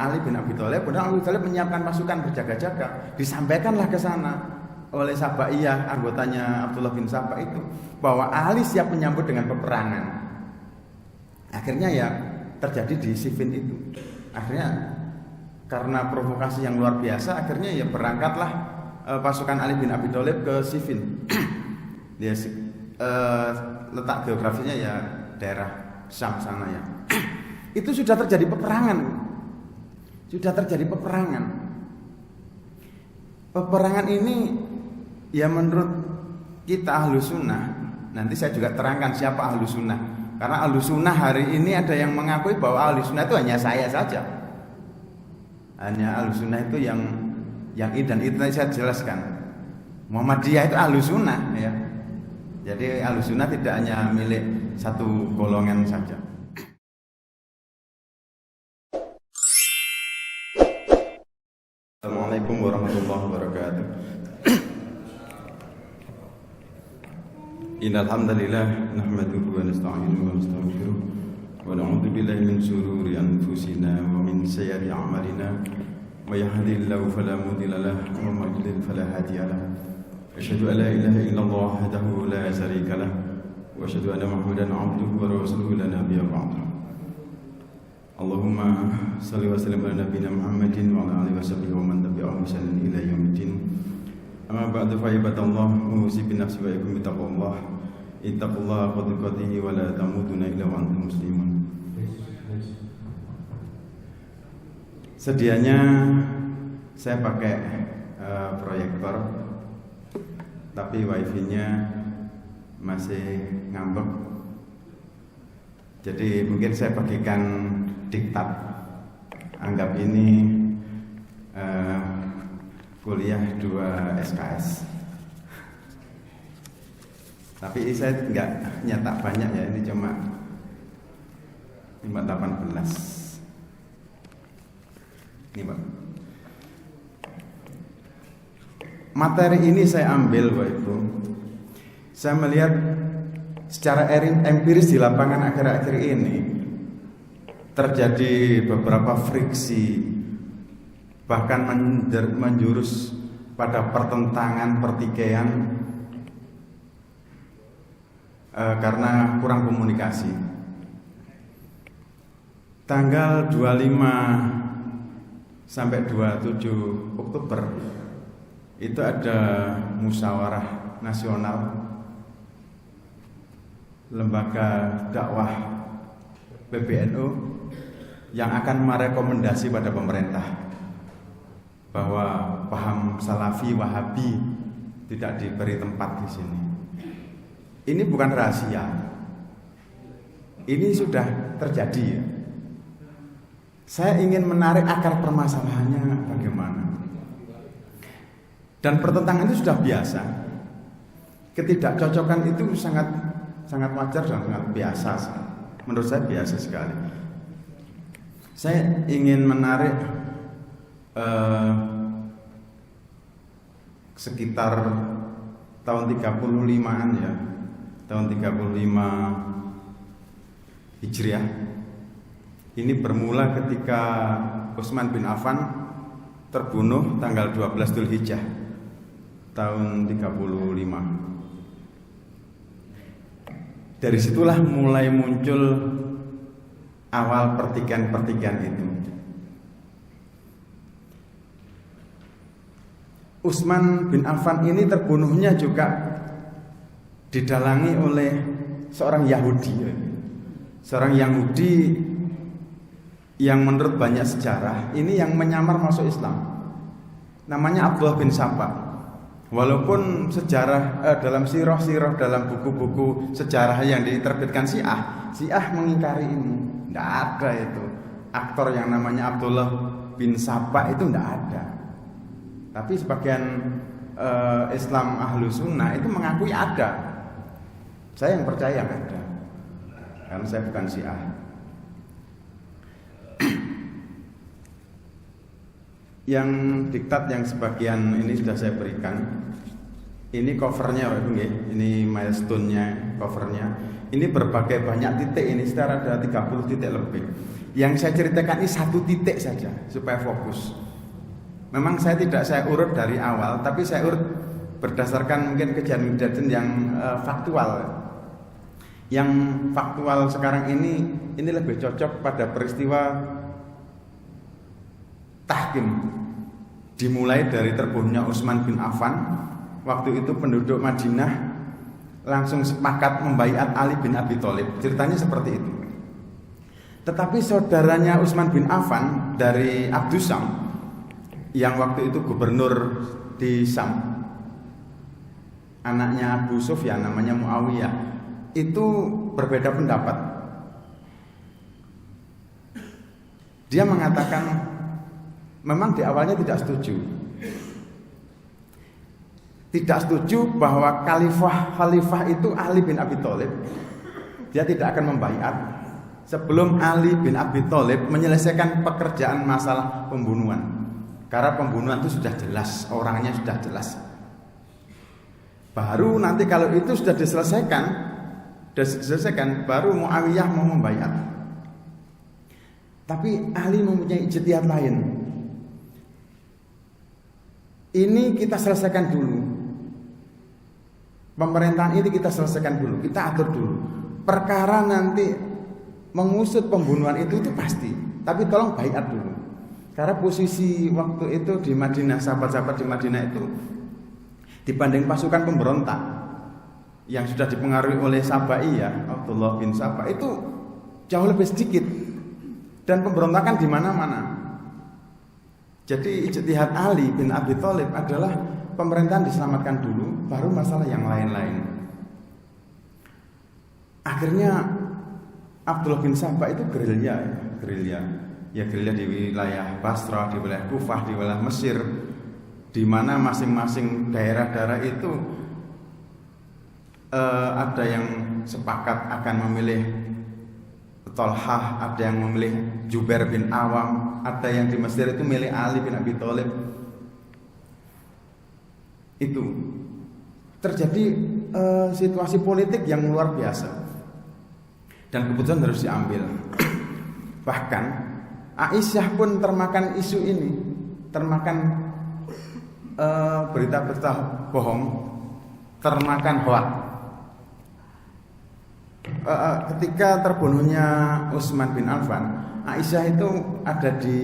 Ali bin Abi Thalib, kemudian Abi Thalib menyiapkan pasukan berjaga-jaga, disampaikanlah ke sana oleh Sabaiyah, anggotanya Abdullah bin Saba itu, bahwa Ali siap menyambut dengan peperangan. Akhirnya ya terjadi di Siffin itu. Akhirnya karena provokasi yang luar biasa, akhirnya ya berangkatlah pasukan Ali bin Abi Thalib ke Siffin. Dia letak geografinya ya daerah Syam sana ya. Itu sudah terjadi peperangan. Sudah terjadi peperangan. Peperangan ini ya menurut kita ahlu sunnah, nanti saya juga terangkan siapa ahlu sunnah. Karena ahlu sunnah hari ini ada yang mengakui bahwa ahlu sunnah itu hanya saya saja. Hanya ahlu sunnah itu yang ini dan itu saya jelaskan. Muhammadiyah itu ahlu sunnah ya. Jadi ahlu sunnah tidak hanya milik satu golongan saja. Assalamualaikum warahmatullahi wabarakatuh. Innal hamdalillah nahmaduhu wa nasta'inuhu wa nastaghfiruh wa na'udzu billahi min shururi anfusina wa min sayyiati a'malina may yahdihillahu fala mudilla lahu wa may yudlil fala hadiya lahu. Asyhadu an la ilaha illallah wahdahu la syarika lahu wa asyhadu anna Muhammadan 'abduhu wa rasuluhu la nabiyya ba'dahu. Allahumma salli wa sallim ala nabiyyina Muhammadin wa ala alihi wa sahbihi wa man tabi'ahum bi ihsanin ila yaumiddin. Amma ba'du fa ibadallah usi bin nafsi wa ikum bittaqullah. Ittaqullaha haqqa tuqatih wa la tamutunna illa wa antum muslimun. Sedianya saya pakai proyektor, tapi wifi-nya masih ngambek. Jadi mungkin saya bagikan diktat. Anggap ini kuliah 2 SKS. Tapi saya enggak nyetak banyak ya, ini cuma 18. Ini Pak. Materi ini saya ambil Bapak Ibu. Saya melihat secara empiris di lapangan akhir-akhir ini terjadi beberapa friksi, bahkan menjurus pada pertentangan, pertikaian karena kurang komunikasi. Tanggal 25 sampai 27 Oktober itu ada musyawarah nasional lembaga dakwah PBNU yang akan merekomendasi pada pemerintah bahwa paham salafi wahabi tidak diberi tempat di sini. Ini bukan rahasia. Ini sudah terjadi ya. Saya ingin menarik akar permasalahannya bagaimana. Dan pertentangan itu sudah biasa. Ketidakcocokan itu sangat wajar dan sangat biasa. Menurut saya biasa sekali. Saya ingin menarik sekitar tahun 35-an ya. Tahun 35 Hijriah. Ini bermula ketika Utsman bin Affan terbunuh tanggal 12 Dzulhijjah tahun 35. Dari situlah mulai muncul awal pertikaian-pertikaian itu. Utsman bin Affan ini terbunuhnya juga didalangi oleh seorang Yahudi. Seorang Yahudi yang menurut banyak sejarah ini yang menyamar masuk Islam. Namanya Abdullah bin Saba. Walaupun sejarah dalam sirah dalam buku-buku sejarah yang diterbitkan Syiah mengingkari ini. Tidak ada itu aktor yang namanya Abdullah bin Saba, itu tidak ada. Tapi sebagian Islam ahlu sunnah itu mengakui ada. Saya yang percaya ada, karena saya bukan Syiah. Yang diktat yang sebagian ini sudah saya berikan. Ini covernya Pak Ibu, ini milestone-nya, covernya. Ini berbagai banyak titik, ini sekitar ada 30 titik lebih. Yang saya ceritakan ini satu titik saja supaya fokus. Memang saya tidak saya urut dari awal, tapi saya urut berdasarkan mungkin kejadian-kejadian yang faktual. Yang faktual sekarang ini lebih cocok pada peristiwa tahkim. Dimulai dari terbunuhnya Utsman bin Affan. Waktu itu penduduk Madinah langsung sepakat membaiat Ali bin Abi Thalib. Ceritanya seperti itu. Tetapi saudaranya Utsman bin Affan dari Abdusam yang waktu itu gubernur di Sam, anaknya Abu Sufyan namanya Muawiyah, itu berbeda pendapat. Dia mengatakan memang di awalnya tidak setuju bahwa khalifah itu Ali bin Abi Thalib. Dia tidak akan membaiat sebelum Ali bin Abi Thalib menyelesaikan pekerjaan masalah pembunuhan. Karena pembunuhan itu sudah jelas, orangnya sudah jelas. Baru nanti kalau itu sudah diselesaikan, baru Muawiyah mau membaiat. Tapi Ali mempunyai ijtihad lain. Ini kita selesaikan dulu. Pemerintahan ini kita selesaikan dulu, kita atur dulu. Perkara nanti mengusut pembunuhan itu pasti, tapi tolong baiat dulu. Karena posisi waktu itu di Madinah, sahabat-sahabat di Madinah itu dibanding pasukan pemberontak yang sudah dipengaruhi oleh Sabai ya, Abdullah bin Saba, itu jauh lebih sedikit. Dan pemberontakan di mana-mana. Jadi ijtihad Ali bin Abi Thalib adalah pemerintahan diselamatkan dulu, baru masalah yang lain-lain. Akhirnya Abdullah bin Saba itu gerilya di wilayah Basra, di wilayah Kufah, di wilayah Mesir, di mana masing-masing daerah-daerah itu ada yang sepakat akan memilih Tolhah, ada yang memilih Jubair bin Awam, ada yang di Mesir itu milih Ali bin Abi Thalib. Itu terjadi situasi politik yang luar biasa dan keputusan harus diambil. Bahkan Aisyah pun termakan isu ini, termakan berita-berita bohong, termakan hoak. Ketika terbunuhnya Utsman bin Affan, Aisyah itu ada di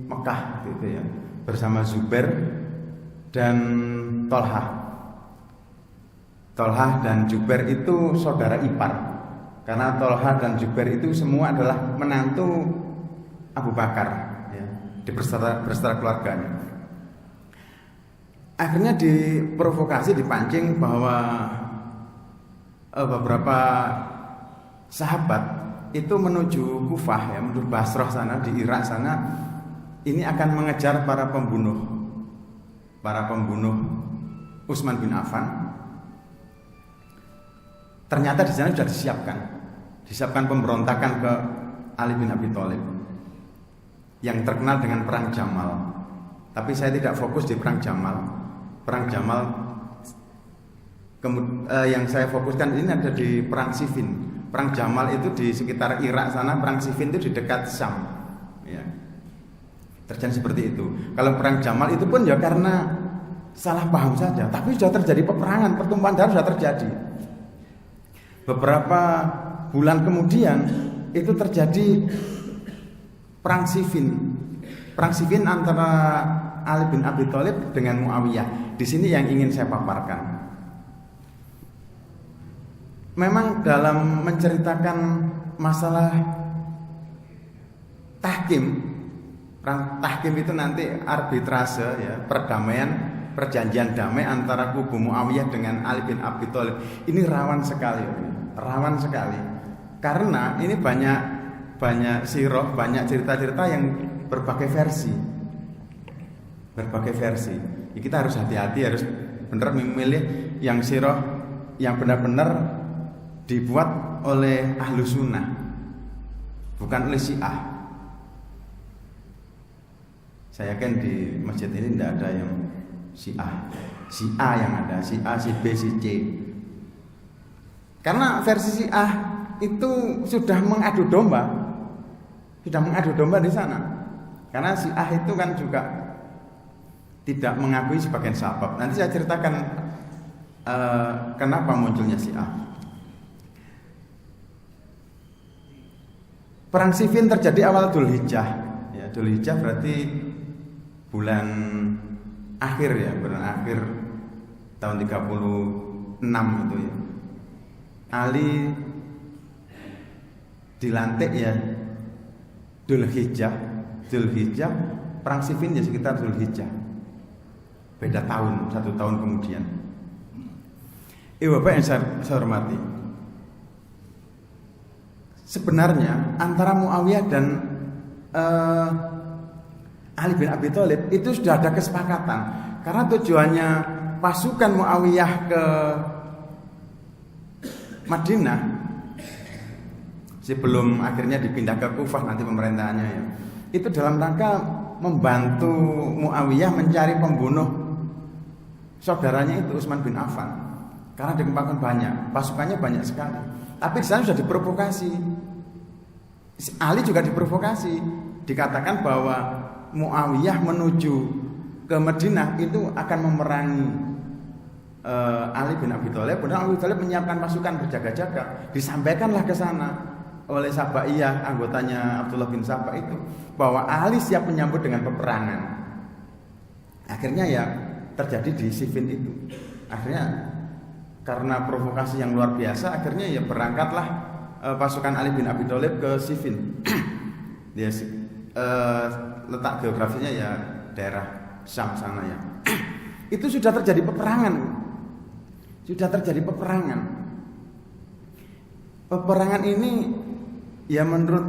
Mekah gitu ya, bersama Zubair dan Tolhah dan Jubair itu saudara ipar. Karena Tolhah dan Jubair itu semua adalah menantu Abu Bakar ya, berserta keluarganya. Akhirnya diprovokasi, dipancing bahwa beberapa sahabat itu menuju Kufah ya, menuju Basrah sana di Irak sana, ini akan mengejar para pembunuh Utsman bin Affan. Ternyata di sana sudah disiapkan pemberontakan ke Ali bin Abi Thalib yang terkenal dengan perang Jamal. Tapi saya tidak fokus di perang Jamal. Perang Jamal yang saya fokuskan ini ada di perang Siffin. Perang Jamal itu di sekitar Irak sana, perang Siffin itu di dekat Syam. Ya. Terjadi seperti itu. Kalau perang Jamal itu pun ya karena salah paham saja, tapi sudah terjadi peperangan, pertumpahan darah sudah terjadi. Beberapa bulan kemudian itu terjadi perang Siffin. Perang Siffin antara Ali bin Abi Thalib dengan Muawiyah. Di sini yang ingin saya paparkan. Memang dalam menceritakan masalah tahkim, perang tahkim itu nanti arbitrase ya, perdamaian, perjanjian damai antara kubu Muawiyah dengan Ali bin Abi Thalib. Ini rawan sekali. Karena ini banyak sirah, banyak cerita-cerita yang berbagai versi. Ya, kita harus hati-hati, harus benar memilih yang sirah yang benar-benar dibuat oleh ahlu sunnah, bukan oleh Syiah. Saya yakin di masjid ini tidak ada yang Syiah yang ada Syiah, si B, si C. Karena versi Syiah itu sudah mengadu domba di sana. Karena Syiah itu kan juga tidak mengakui sebagian sahabat. Nanti saya ceritakan kenapa munculnya Syiah. Perang Siffin terjadi awal Dzulhijjah. Ya, Dzulhijjah berarti bulan akhir ya, bulan akhir tahun 36 itu ya. Ali dilantik ya Dzulhijjah, perang Siffin ya sekitar Dzulhijjah. Beda tahun, 1 tahun kemudian. Bapak yang saya hormati, sebenarnya antara Muawiyah dan Ali bin Abi Thalib itu sudah ada kesepakatan. Karena tujuannya pasukan Muawiyah ke Madinah sebelum akhirnya dipindah ke Kufah nanti pemerintahannya ya, itu dalam rangka membantu Muawiyah mencari pembunuh saudaranya itu Utsman bin Affan. Karena dikembangkan banyak, pasukannya banyak sekali. Tapi di sana sudah diprovokasi. Ali juga diprovokasi. Dikatakan bahwa Muawiyah menuju ke Madinah itu akan memerangi Ali bin Abi Thalib. Padahal Abi Thalib menyiapkan pasukan berjaga-jaga. Disampaikanlah ke sana oleh Sabaiyah, anggotanya Abdullah bin Sabah itu, bahwa Ali siap menyambut dengan peperangan. Akhirnya ya terjadi di Siffin itu. Akhirnya karena provokasi yang luar biasa, akhirnya ya berangkatlah pasukan Ali bin Abi Thalib ke Siffin. Dia letak geografinya ya daerah Syam sana ya. Itu sudah terjadi peperangan. Peperangan ini ya menurut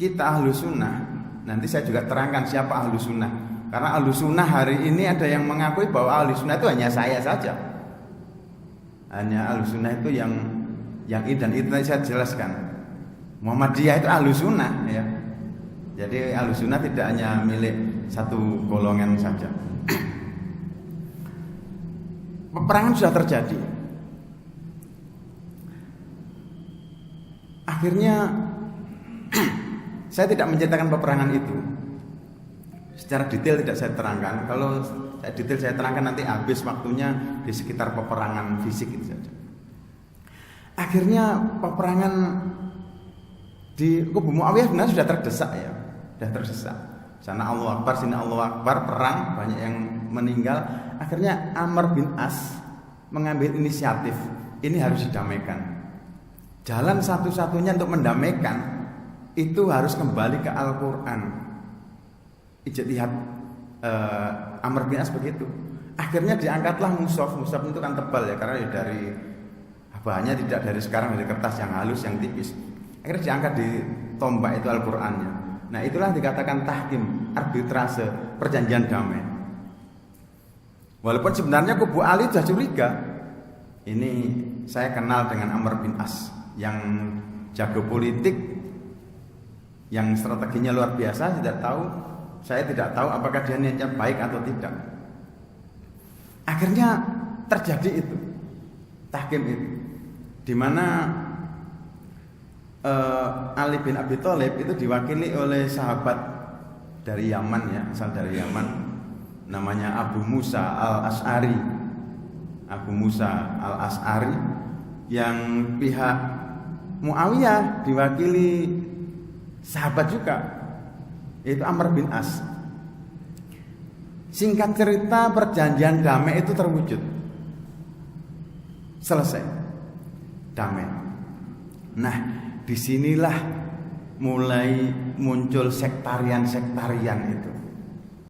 kita ahlu sunnah. Nanti saya juga terangkan siapa ahlu sunnah. Karena ahlu sunnah hari ini ada yang mengakui bahwa ahlu sunnah itu hanya saya saja. Hanya ahlu sunnah itu yang ini dan itu tadi saya jelaskan. Muhammadiyah itu ahlu sunnah ya. Jadi ahlu sunnah tidak hanya milik satu golongan saja. Peperangan sudah terjadi. Akhirnya saya tidak menceritakan peperangan itu secara detail, tidak saya terangkan. Kalau detail saya terangkan nanti habis waktunya di sekitar peperangan fisik itu saja. Akhirnya peperangan di kubu Muawiyah sebenarnya sudah terdesak ya, sudah terdesak. Sana Allahu Akbar, sini Allahu Akbar, perang, banyak yang meninggal. Akhirnya Amr bin As mengambil inisiatif, ini harus didamaikan. Jalan satu-satunya untuk mendamaikan itu harus kembali ke Al-Quran. Ijtihad Amr bin As begitu. Akhirnya diangkatlah mushaf itu kan tebal ya, karena dari bahannya tidak dari sekarang dari kertas yang halus, yang tipis. Akhirnya diangkat di tombak itu Al-Qurannya. Nah itulah dikatakan tahkim, arbitrase, perjanjian damai. Walaupun sebenarnya kubu Ali sudah curiga. Ini saya kenal dengan Amr bin As yang jago politik, yang strateginya luar biasa. Saya tidak tahu apakah dia niatnya baik atau tidak. Akhirnya terjadi itu tahkim itu, di mana Ali bin Abi Thalib itu diwakili oleh sahabat dari Yaman ya, asal dari Yaman, namanya Abu Musa al-Ash'ari. Abu Musa al-Ash'ari yang pihak Muawiyah diwakili sahabat juga, yaitu Amr bin As. Singkat cerita, perjanjian damai itu terwujud, selesai, damai. Nah, disinilah mulai muncul sektarian itu.